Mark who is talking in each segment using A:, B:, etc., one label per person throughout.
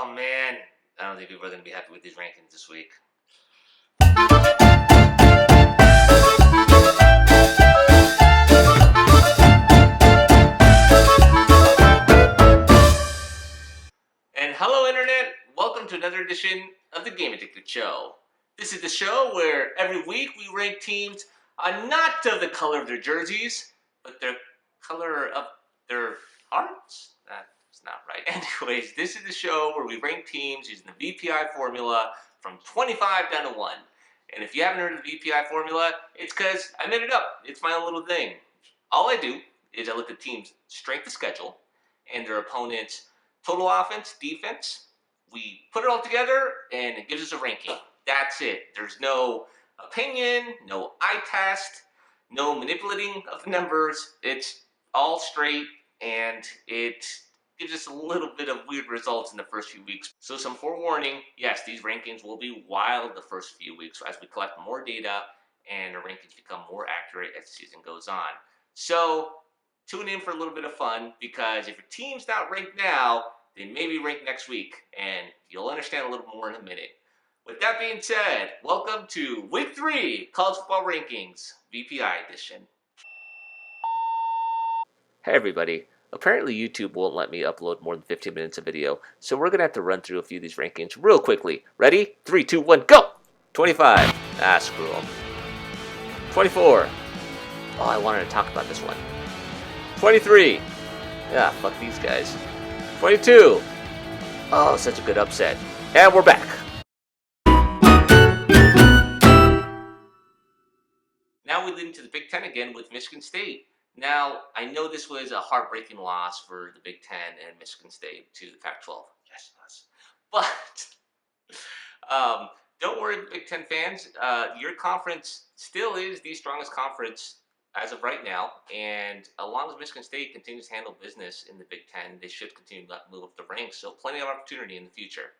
A: Oh man, I don't think people are going to be happy with these rankings this week. And hello Internet, welcome to another edition of the Game Addicted Show. This is the show where every week we rank teams not of the color of their jerseys, but their color of their hearts? That's not right. Anyways, this is the show where we rank teams using the VPI formula from 25 down to 1. And if you haven't heard of the VPI formula, it's because I made it up. It's my own little thing. All I do is I look at teams' strength of schedule and their opponents' total offense, defense. We put it all together and it gives us a ranking. That's it. There's no opinion, no eye test, no manipulating of the numbers. It's all straight, and it gives us a little bit of weird results in the first few weeks. So some forewarning, yes, these rankings will be wild the first few weeks as we collect more data and the rankings become more accurate as the season goes on. So tune in for a little bit of fun, because if your team's not ranked now, they may be ranked next week, and you'll understand a little more in a minute. With that being said, welcome to Week 3, College Football Rankings, VPI Edition. Hey everybody, apparently YouTube won't let me upload more than 15 minutes of video, so we're going to have to run through a few of these rankings real quickly. Ready? 3, 2, 1, go! 25. Screw them. 24. Oh, I wanted to talk about this one. 23. Fuck these guys. 22. Oh, such a good upset. And we're back. Now we lead into the Big Ten again with Michigan State. Now, I know this was a heartbreaking loss for the Big Ten and Michigan State to the Pac-12. Yes, it was. But don't worry, Big Ten fans. Your conference still is the strongest conference as of right now, and as long as Michigan State continues to handle business in the Big Ten, they should continue to move up the ranks, so plenty of opportunity in the future.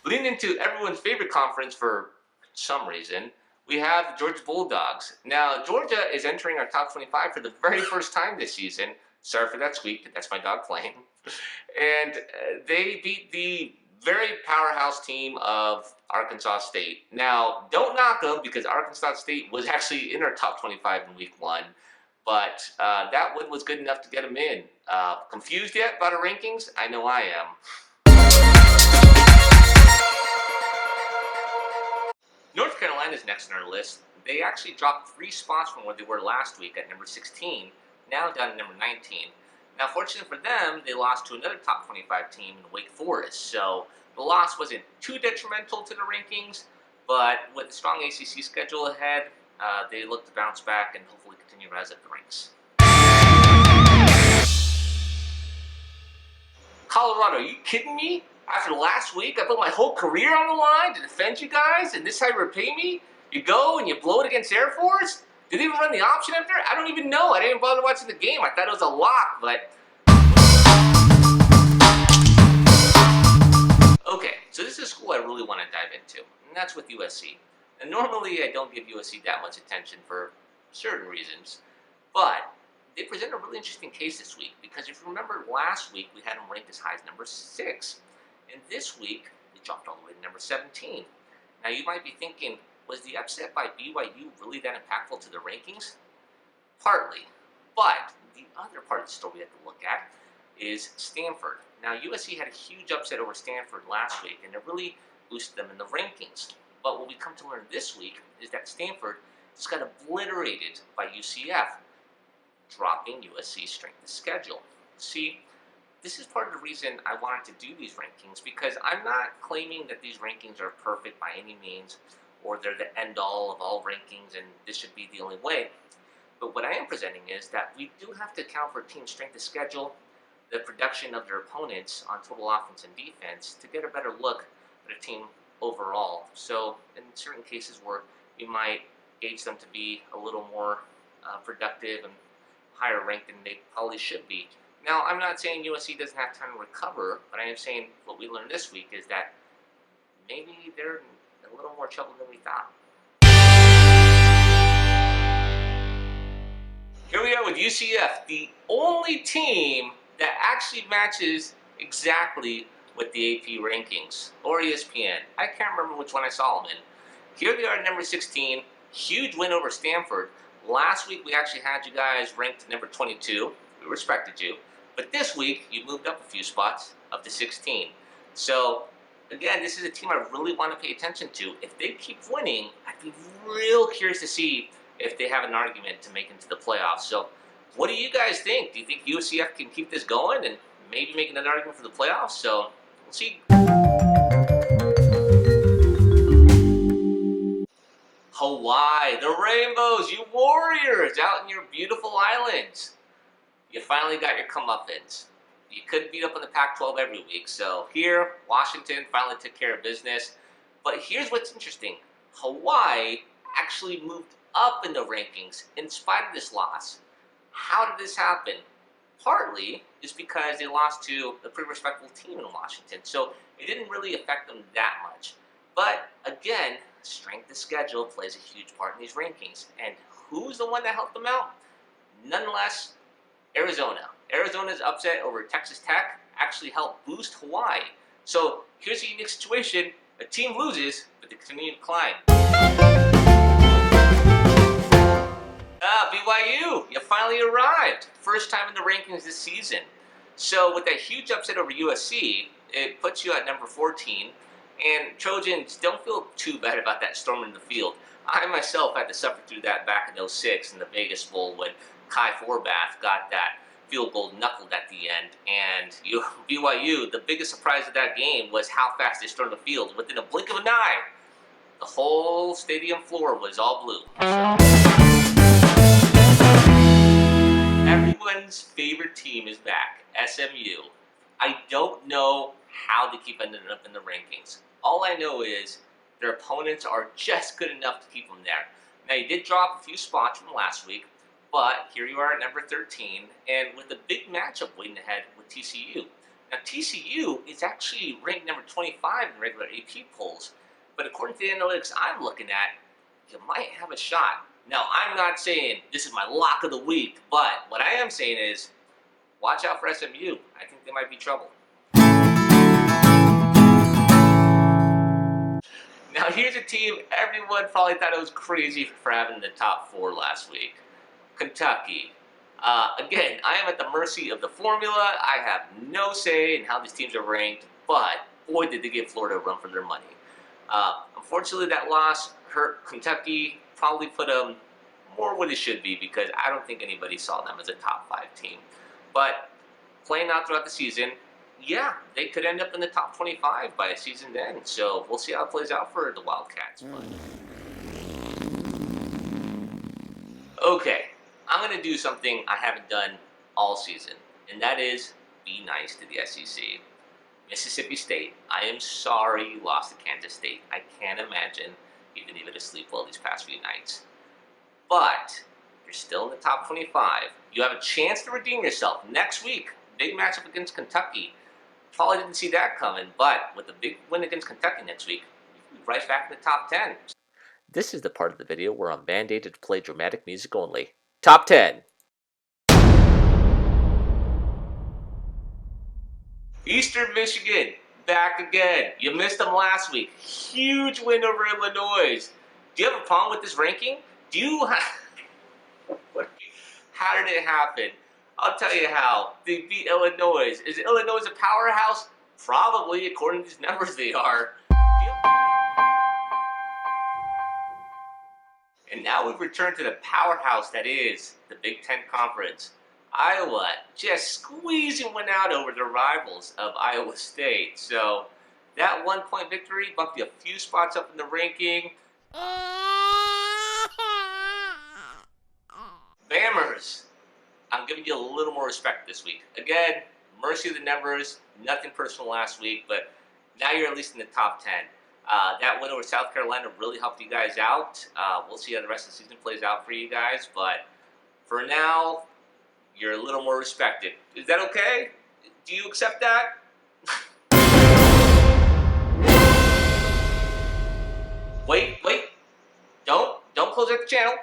A: Leading into everyone's favorite conference for some reason, we have Georgia Bulldogs. Now, Georgia is entering our top 25 for the very first time this season. Sorry for that squeak, that's my dog playing. And they beat the very powerhouse team of Arkansas State. Now, don't knock them, because Arkansas State was actually in our top 25 in Week 1. But that win was good enough to get them in. Confused yet about our rankings? I know I am. North Carolina is next on our list. They actually dropped 3 spots from where they were last week at number 16, now down to number 19. Now, fortunately for them, they lost to another top 25 team in Wake Forest, so the loss wasn't too detrimental to the rankings, but with a strong ACC schedule ahead, they look to bounce back and hopefully continue to rise up the ranks. Colorado, are you kidding me? After last week, I put my whole career on the line to defend you guys, and this is how you repay me? You go and you blow it against Air Force? Did they even run the option up there? I don't even know. I didn't even bother watching the game. I thought it was a lock, but... Okay, so this is a school I really want to dive into, and that's with USC. And normally I don't give USC that much attention for certain reasons, but they present a really interesting case this week, because if you remember last week, we had them ranked as high as number 6. And this week, they dropped all the way to number 17. Now, you might be thinking, was the upset by BYU really that impactful to the rankings? Partly. But the other part of the story we have to look at is Stanford. Now, USC had a huge upset over Stanford last week, and it really boosted them in the rankings. But what we come to learn this week is that Stanford just got obliterated by UCF, dropping USC's strength of schedule. See, this is part of the reason I wanted to do these rankings, because I'm not claiming that these rankings are perfect by any means, or they're the end-all of all rankings and this should be the only way. But what I am presenting is that we do have to account for team strength of schedule, the production of their opponents on total offense and defense, to get a better look at a team overall. So in certain cases where we might gauge them to be a little more productive and higher ranked than they probably should be. Now, I'm not saying USC doesn't have time to recover, but I am saying what we learned this week is that maybe they're in a little more trouble than we thought. Here we are with UCF, the only team that actually matches exactly with the AP rankings or ESPN. I can't remember which one I saw them in. Here they are at number 16, huge win over Stanford. Last week we actually had you guys ranked number 22. We respected you. But this week you moved up a few spots up to 16. So again, this is a team I really want to pay attention to. If they keep winning, I'd be real curious to see if they have an argument to make into the playoffs. So what do you guys think? Do you think UCF can keep this going and maybe make an argument for the playoffs? So we'll see. Hawaii, the Rainbows, you warriors out in your beautiful islands. You finally got your comeuppance. You couldn't beat up on the Pac-12 every week. So here, Washington finally took care of business. But here's what's interesting. Hawaii actually moved up in the rankings in spite of this loss. How did this happen? Partly is because they lost to a pretty respectable team in Washington. So it didn't really affect them that much. But again, strength of schedule plays a huge part in these rankings. And who's the one that helped them out? None less Arizona. Arizona's upset over Texas Tech actually helped boost Hawaii. So here's a unique situation. A team loses, but they continue to climb. BYU, you finally arrived. First time in the rankings this season. So with that huge upset over USC, it puts you at number 14. And Trojans, don't feel too bad about that storm in the field. I myself had to suffer through that back in 06 in the Vegas Bowl when Kai Forbath got that field goal knuckled at the end. And BYU, the biggest surprise of that game was how fast they stormed the field. Within a blink of an eye, the whole stadium floor was all blue. Everyone's favorite team is back, SMU. I don't know how they keep ending up in the rankings. All I know is their opponents are just good enough to keep them there. Now, you did drop a few spots from last week, but here you are at number 13, and with a big matchup waiting ahead with TCU. Now, TCU is actually ranked number 25 in regular AP polls, but according to the analytics I'm looking at, you might have a shot. Now, I'm not saying this is my lock of the week, but what I am saying is watch out for SMU. I think they might be trouble. Now, here's a team everyone probably thought it was crazy for having the top 4 last week. Kentucky. Again, I am at the mercy of the formula. I have no say in how these teams are ranked, but boy, did they give Florida a run for their money. Unfortunately, that loss hurt Kentucky, probably put them more where they should be because I don't think anybody saw them as a top 5 team. But playing out throughout the season, yeah, they could end up in the top 25 by season end. So we'll see how it plays out for the Wildcats. Okay, I'm going to do something I haven't done all season, and that is be nice to the SEC. Mississippi State, I am sorry you lost to Kansas State. I can't imagine you didn't even sleep well these past few nights. But you're still in the top 25. You have a chance to redeem yourself next week. Big matchup against Kentucky. Probably didn't see that coming, but with a big win against Kentucky next week, you'll be right back in the top 10. This is the part of the video where I'm mandated to play dramatic music only. Top 10. Eastern Michigan, back again. You missed them last week. Huge win over Illinois. Do you have a problem with this ranking? Do you How did it happen? I'll tell you how. They beat Illinois. Is Illinois a powerhouse? Probably, according to these numbers they are. And now we've returned to the powerhouse that is the Big Ten Conference. Iowa just squeezing one out over their rivals of Iowa State. So that 1-point victory bumped you a few spots up in the ranking. Bammers, I'm giving you a little more respect this week. Again, mercy of the numbers, nothing personal last week, but now you're at least in the top 10. That win over South Carolina really helped you guys out. We'll see how the rest of the season plays out for you guys, but for now, you're a little more respected. Is that okay? Do you accept that? Wait. Don't close out the channel.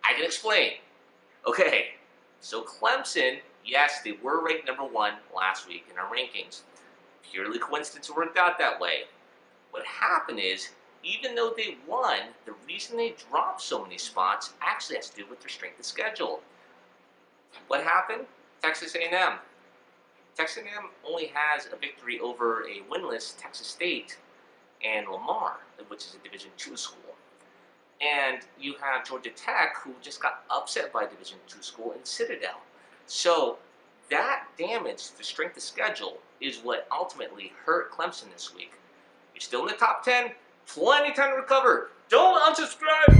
A: I can explain. Okay, so Clemson, yes, they were ranked number 1 last week in our rankings. Purely coincidence it worked out that way. What happened is, even though they won, the reason they dropped so many spots actually has to do with their strength of schedule. What happened? Texas A&M. Texas A&M only has a victory over a winless Texas State and Lamar, which is a Division II school. And you have Georgia Tech, who just got upset by Division II school in Citadel. So that damage to strength of schedule is what ultimately hurt Clemson this week. You're still in the top 10, plenty of time to recover. Don't unsubscribe!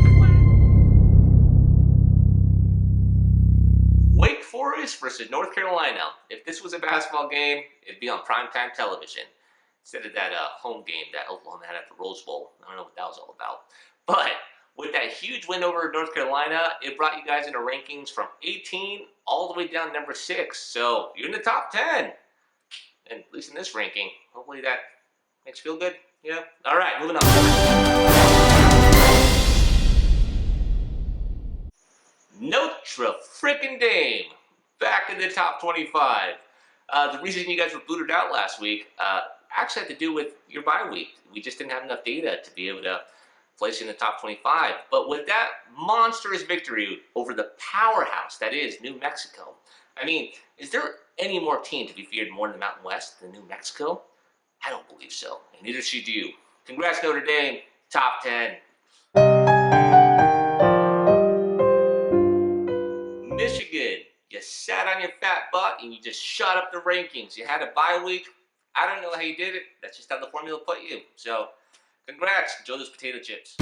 A: Wake Forest versus North Carolina. If this was a basketball game, it'd be on primetime television instead of that home game that Oklahoma had at the Rose Bowl. I don't know what that was all about. But with that huge win over North Carolina, it brought you guys into rankings from 18 all the way down to number 6. So you're in the top 10. And at least in this ranking. Hopefully that makes you feel good. Yeah? All right, moving on. Notre frickin' Dame. Back in the top 25. The reason you guys were booted out last week actually had to do with your bye week. We just didn't have enough data to be able to place you in the top 25. But with that monstrous victory over the powerhouse that is New Mexico, I mean, is there any more team to be feared more in the Mountain West than New Mexico? I don't believe so, and neither should you. Congrats, Notre Dame, top 10. Michigan, you sat on your fat butt and you just shot up the rankings. You had a bye week. I don't know how you did it. That's just how the formula put you. So, congrats, enjoy those potato chips.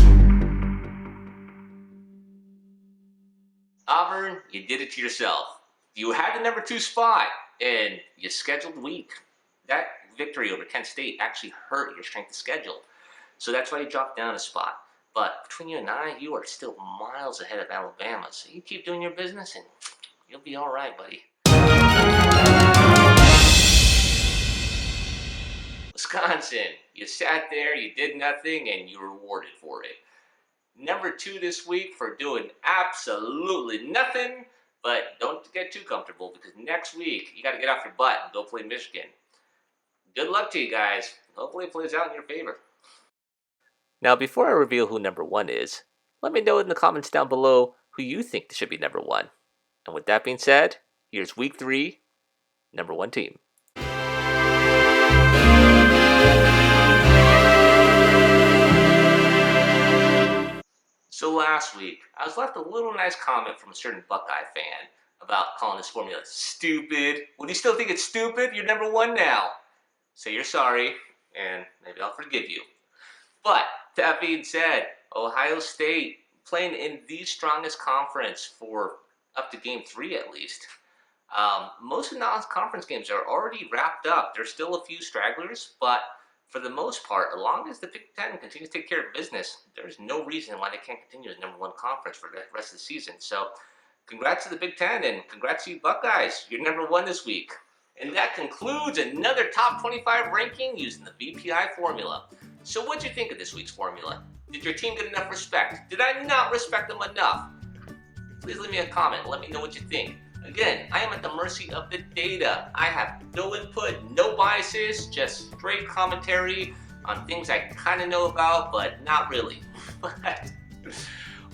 A: Auburn, you did it to yourself. You had the number 2 spot, and you scheduled weak. That victory over Kent State actually hurt your strength of schedule. So that's why you dropped down a spot. But between you and I, you are still miles ahead of Alabama. So you keep doing your business, and you'll be all right, buddy. Wisconsin, you sat there, you did nothing, and you were rewarded for it. Number 2 this week for doing absolutely nothing, but don't get too comfortable because next week you got to get off your butt and go play Michigan. Good luck to you guys. Hopefully it plays out in your favor. Now, before I reveal who number 1 is, let me know in the comments down below who you think should be number 1. And with that being said, here's week 3, number 1 team. So last week, I was left a little nice comment from a certain Buckeye fan about calling this formula stupid. Would you still think it's stupid? You're number 1 now. Say you're sorry, and maybe I'll forgive you. But that being said, Ohio State playing in the strongest conference for up to game 3 at least. Most of the non-conference games are already wrapped up. There's still a few stragglers, but for the most part, as long as the Big Ten continues to take care of business, there's no reason why they can't continue as number 1 conference for the rest of the season. So congrats to the Big Ten, and congrats to you Buckeyes. You're number 1 this week. And that concludes another top 25 ranking using the VPI formula. So what'd you think of this week's formula? Did your team get enough respect? Did I not respect them enough? Please leave me a comment. Let me know what you think. Again, I am at the mercy of the data. I have no input, no biases, just straight commentary on things I kind of know about, but not really. But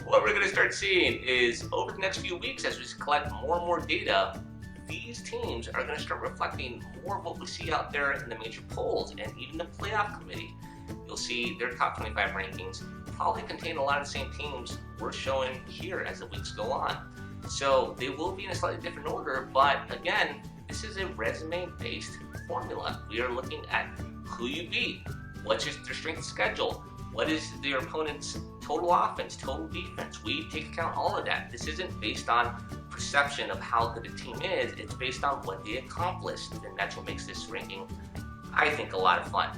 A: what we're going to start seeing is over the next few weeks, as we collect more and more data, these teams are going to start reflecting more of what we see out there in the major polls and even the playoff committee. You'll see their top 25 rankings probably contain a lot of the same teams we're showing here as the weeks go on. So they will be in a slightly different order, but again, this is a resume-based formula. We are looking at who you beat, what's their strength of schedule, what is their opponent's total offense, total defense. We take account all of that. This isn't based on perception of how good a team is, it's based on what they accomplished, and that's what makes this ranking, I think, a lot of fun.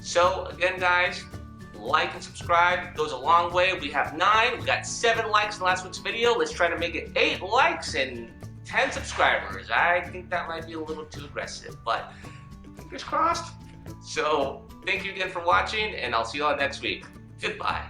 A: So again, guys, like and subscribe. It goes a long way. We have 9. We got 7 likes in last week's video. Let's try to make it 8 likes and 10 subscribers. I think that might be a little too aggressive, but fingers crossed. So thank you again for watching, and I'll see you all next week. Goodbye.